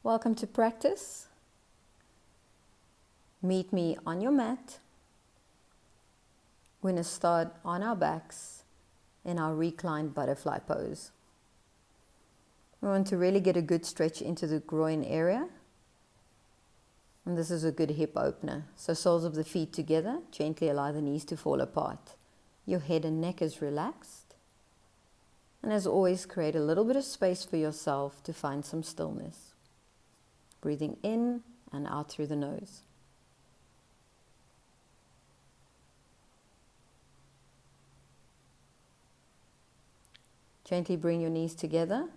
Welcome to practice. Meet me on your mat. We're going to start on our backs in our reclined butterfly pose. We want to really get a good stretch into the groin area. And this is a good hip opener. So soles of the feet together, gently allow the knees to fall apart. Your head and neck is relaxed. And as always, create a little bit of space for yourself to find some stillness. Breathing in and out through the nose. Gently bring your knees together.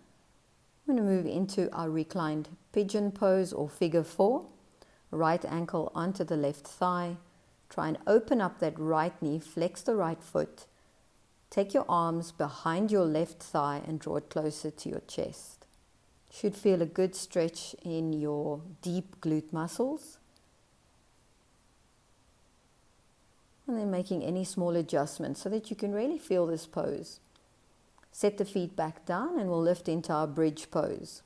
We're going to move into our reclined pigeon pose or figure 4. Right ankle onto the left thigh. Try and open up that right knee, flex the right foot. Take your arms behind your left thigh and draw it closer to your chest. Should feel a good stretch in your deep glute muscles. And then making any small adjustments so that you can really feel this pose. Set the feet back down and we'll lift into our bridge pose.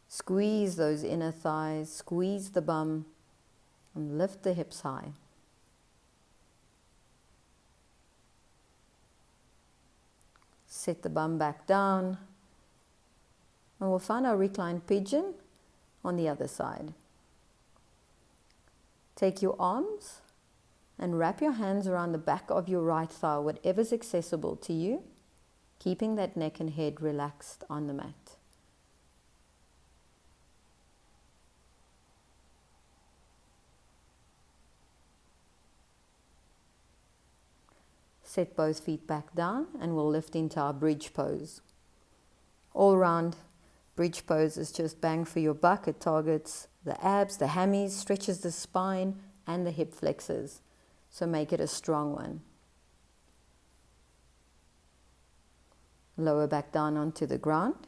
Squeeze those inner thighs, squeeze the bum, and lift the hips high. Set the bum back down. And we'll find our reclined pigeon on the other side. Take your arms and wrap your hands around the back of your right thigh, whatever's accessible to you, keeping that neck and head relaxed on the mat. Set both feet back down and we'll lift into our bridge pose. All round bridge pose is just bang for your buck. It targets the abs, the hammies, stretches the spine and the hip flexors. So make it a strong one. Lower back down onto the ground.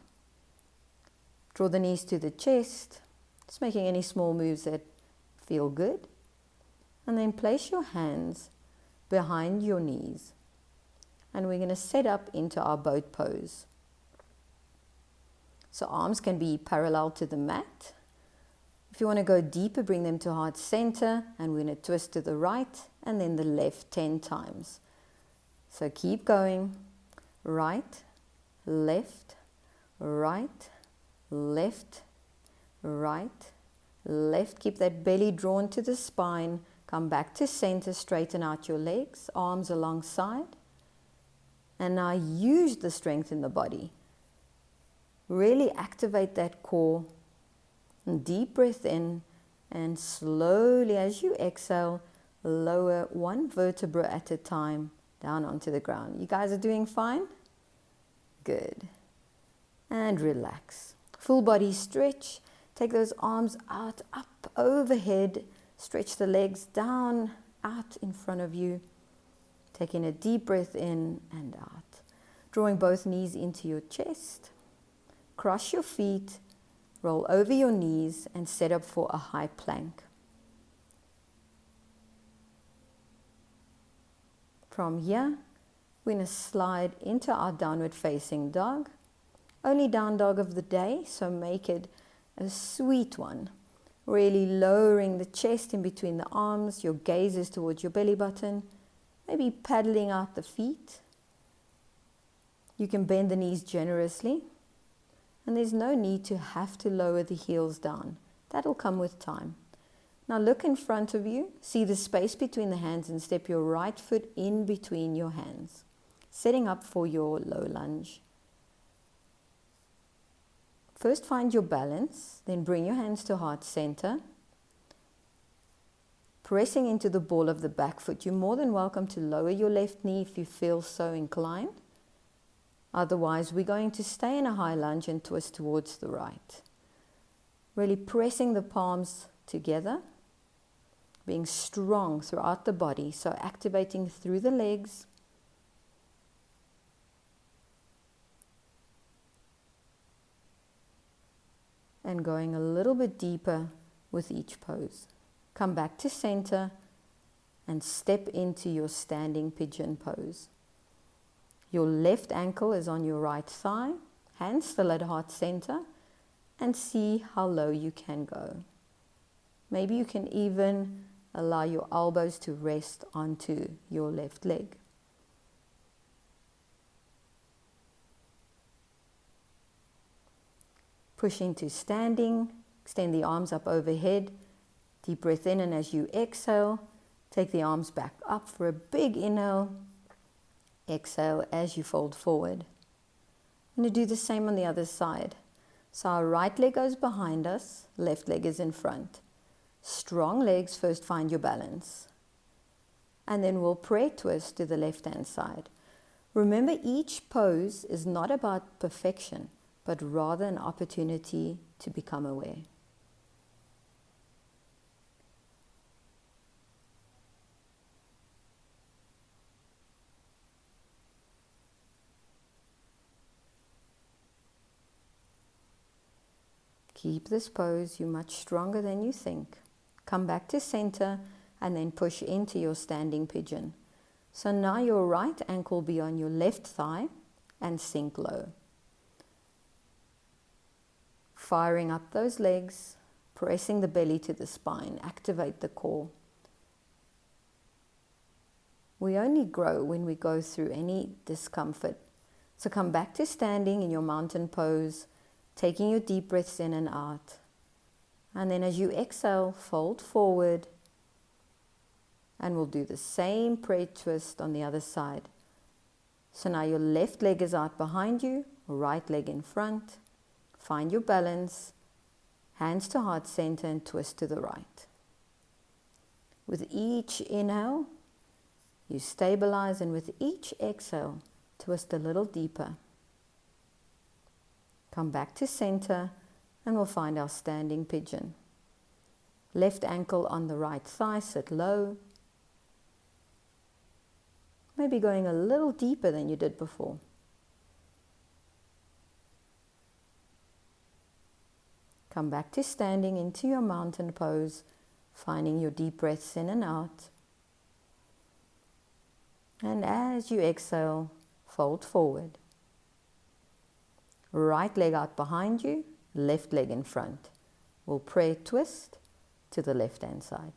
Draw the knees to the chest. Just making any small moves that feel good. And then place your hands behind your knees. And we're going to set up into our boat pose. So arms can be parallel to the mat. If you want to go deeper, bring them to heart center. And we're going to twist to the right and then the left 10 times. So keep going. Right, left, right, left, right, left. Keep that belly drawn to the spine. Come back to center, straighten out your legs, arms alongside. And now use the strength in the body. Really activate that core. And deep breath in and slowly as you exhale, lower one vertebra at a time down onto the ground. You guys are doing fine? Good. And relax. Full body stretch. Take those arms out, up, overhead. Stretch the legs down, out in front of you. Taking a deep breath in and out. Drawing both knees into your chest. Cross your feet. Roll over your knees and set up for a high plank. From here, we're going to slide into our downward facing dog. Only down dog of the day, so make it a sweet one. Really lowering the chest in between the arms, your gaze is towards your belly button, maybe paddling out the feet. You can bend the knees generously, and there's no need to have to lower the heels down. That'll come with time. Now look in front of you, see the space between the hands and step your right foot in between your hands, setting up for your low lunge. First find your balance, then bring your hands to heart center. Pressing into the ball of the back foot. You're more than welcome to lower your left knee if you feel so inclined. Otherwise, we're going to stay in a high lunge and twist towards the right. Really pressing the palms together, being strong throughout the body, so activating through the legs. And going a little bit deeper with each pose. Come back to center and step into your standing pigeon pose. Your left ankle is on your right thigh, hands still at heart center. and see how low you can go. Maybe you can even allow your elbows to rest onto your left leg. Push into standing, extend the arms up overhead, deep breath in, and as you exhale, take the arms back up for a big inhale. Exhale as you fold forward. I'm going to do the same on the other side. So our right leg goes behind us, left leg is in front. Strong legs, first find your balance. And then we'll prayer twist to the left-hand side. Remember, each pose is not about perfection, but rather an opportunity to become aware. Keep this pose, you're much stronger than you think. Come back to center and then push into your standing pigeon. So now your right ankle will be on your left thigh and sink low. Firing up those legs, pressing the belly to the spine, activate the core. We only grow when we go through any discomfort. So come back to standing in your mountain pose, taking your deep breaths in and out. And then as you exhale, fold forward. And we'll do the same prayer twist on the other side. So now your left leg is out behind you, right leg in front. Find your balance, hands to heart center and twist to the right. With each inhale, you stabilize, and with each exhale, twist a little deeper. Come back to center and we'll find our standing pigeon. Left ankle on the right thigh, sit low. Maybe going a little deeper than you did before. Come back to standing into your mountain pose, finding your deep breaths in and out. And as you exhale, fold forward. Right leg out behind you, left leg in front. We'll prayer twist to the left-hand side.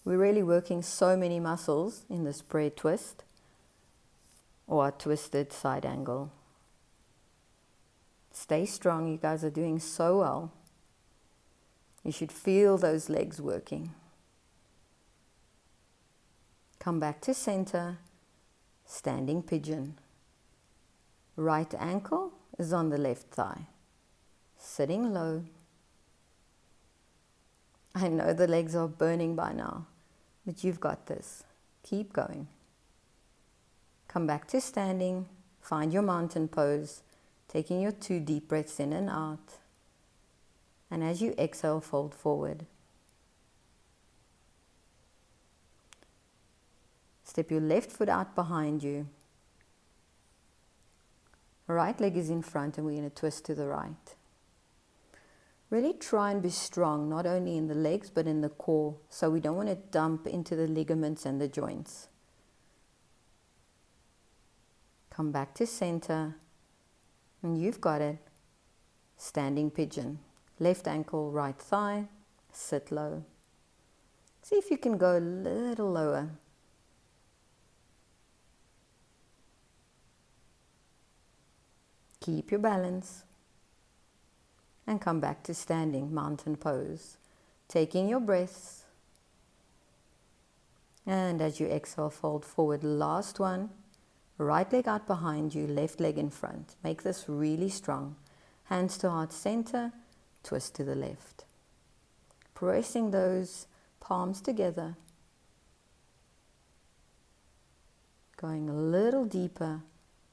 We're really working so many muscles in this prayer twist or our twisted side angle. Stay strong, you guys are doing so well. You should feel those legs working. Come back to center, standing pigeon. Right ankle is on the left thigh, sitting low. I know the legs are burning by now, but you've got this. Keep going. Come back to standing, find your mountain pose, taking your 2 deep breaths in and out. And as you exhale, fold forward. Step your left foot out behind you. Right leg is in front and we're going to twist to the right. Really try and be strong, not only in the legs but in the core, so we don't want to dump into the ligaments and the joints. Come back to center. And you've got it. Standing pigeon. Left ankle, right thigh. Sit low. See if you can go a little lower. Keep your balance. And come back to standing mountain pose. Taking your breaths. And as you exhale, fold forward. Last one. Right leg out behind you, left leg in front. Make this really strong. Hands to heart center, twist to the left. Pressing those palms together. Going a little deeper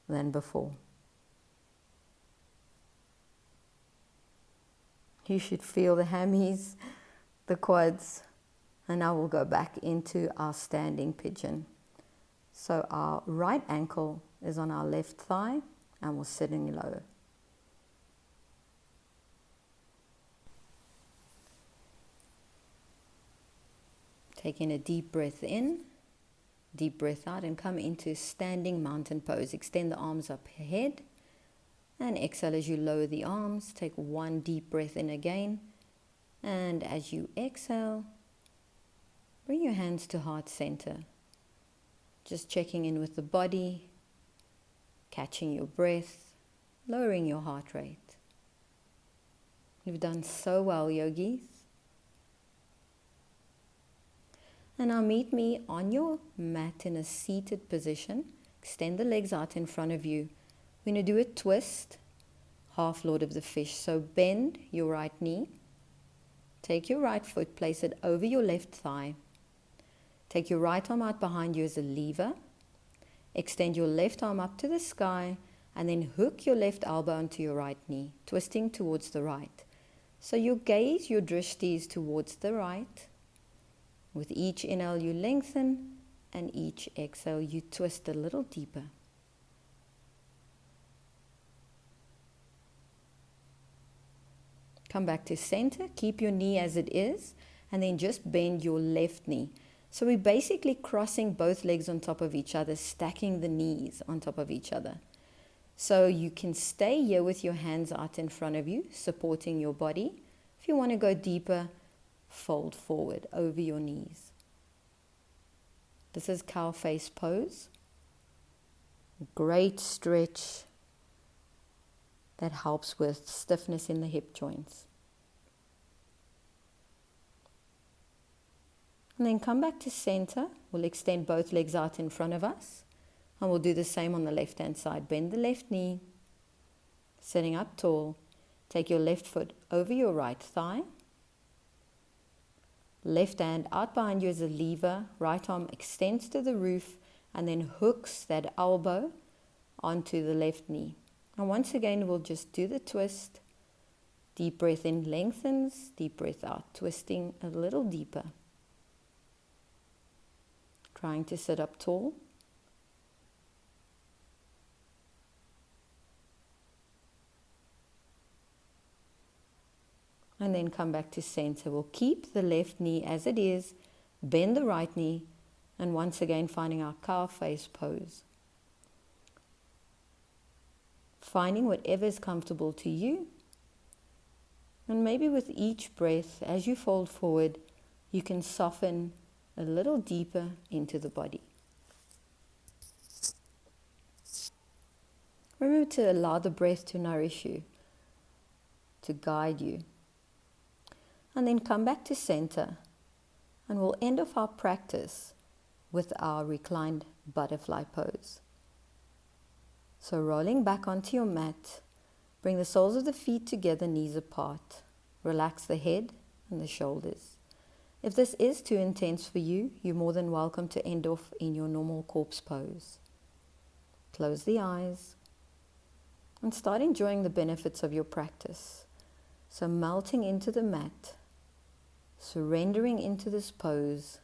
than before. You should feel the hammies, the quads, and now we'll go back into our standing pigeon. So our right ankle is on our left thigh and we're sitting low. Taking a deep breath in, deep breath out, and come into standing mountain pose. Extend the arms up ahead, And exhale as you lower the arms. Take one deep breath in again. And as you exhale, bring your hands to heart center. Just checking in with the body, catching your breath, lowering your heart rate. You've done so well, yogis. And now meet me on your mat in a seated position. Extend the legs out in front of you. We're going to do a twist, half Lord of the Fish. So bend your right knee. Take your right foot, place it over your left thigh. Take your right arm out behind you as a lever. Extend your left arm up to the sky and then hook your left elbow onto your right knee, twisting towards the right. So your gaze, your drishti is towards the right. With each inhale you lengthen and each exhale you twist a little deeper. Come back to center, keep your knee as it is, and then just bend your left knee. So we're basically crossing both legs on top of each other, stacking the knees on top of each other. So you can stay here with your hands out in front of you, supporting your body. If you want to go deeper, fold forward over your knees. This is cow face pose. Great stretch that helps with stiffness in the hip joints. And then come back to center. We'll extend both legs out in front of us. And we'll do the same on the left-hand side. Bend the left knee, sitting up tall. Take your left foot over your right thigh. Left hand out behind you as a lever. Right arm extends to the roof and then hooks that elbow onto the left knee. And once again, we'll just do the twist. Deep breath in, lengthens. Deep breath out, twisting a little deeper. Trying to sit up tall. And then come back to center. We'll keep the left knee as it is, bend the right knee, and once again finding our cow face pose. Finding whatever is comfortable to you. And maybe with each breath, as you fold forward, you can soften a little deeper into the body. Remember to allow the breath to nourish you, to guide you. And then come back to center, and we'll end off our practice with our reclined butterfly pose. So rolling back onto your mat, bring the soles of the feet together, knees apart. Relax the head and the shoulders. If this is too intense for you, you're more than welcome to end off in your normal corpse pose. Close the eyes and start enjoying the benefits of your practice. So melting into the mat, surrendering into this pose,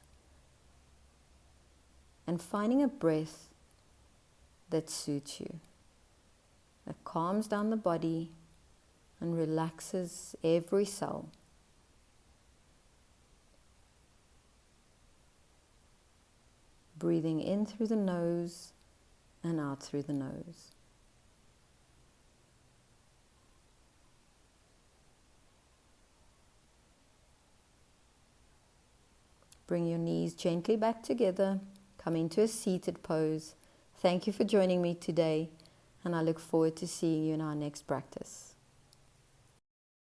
and finding a breath that suits you, that calms down the body and relaxes every cell. Breathing in through the nose and out through the nose. Bring your knees gently back together. Come into a seated pose. Thank you for joining me today, and I look forward to seeing you in our next practice.